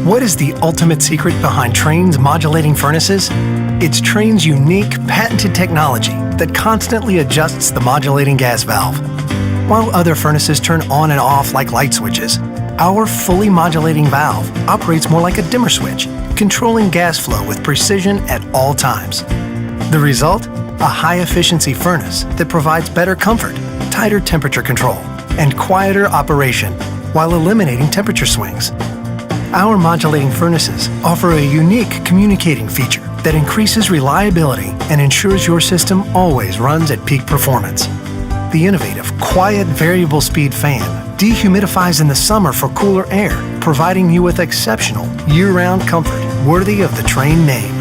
What is the ultimate secret behind Trane's modulating furnaces? It's Trane's unique, patented technology that constantly adjusts the modulating gas valve. While other furnaces turn on and off like light switches, our fully modulating valve operates more like a dimmer switch, controlling gas flow with precision at all times. The result? A high-efficiency furnace that provides better comfort, tighter temperature control, and quieter operation while eliminating temperature swings. Our modulating furnaces offer a unique communicating feature that increases reliability and ensures your system always runs at peak performance. The innovative, quiet variable speed fan dehumidifies in the summer for cooler air, providing you with exceptional year-round comfort worthy of the Trane name.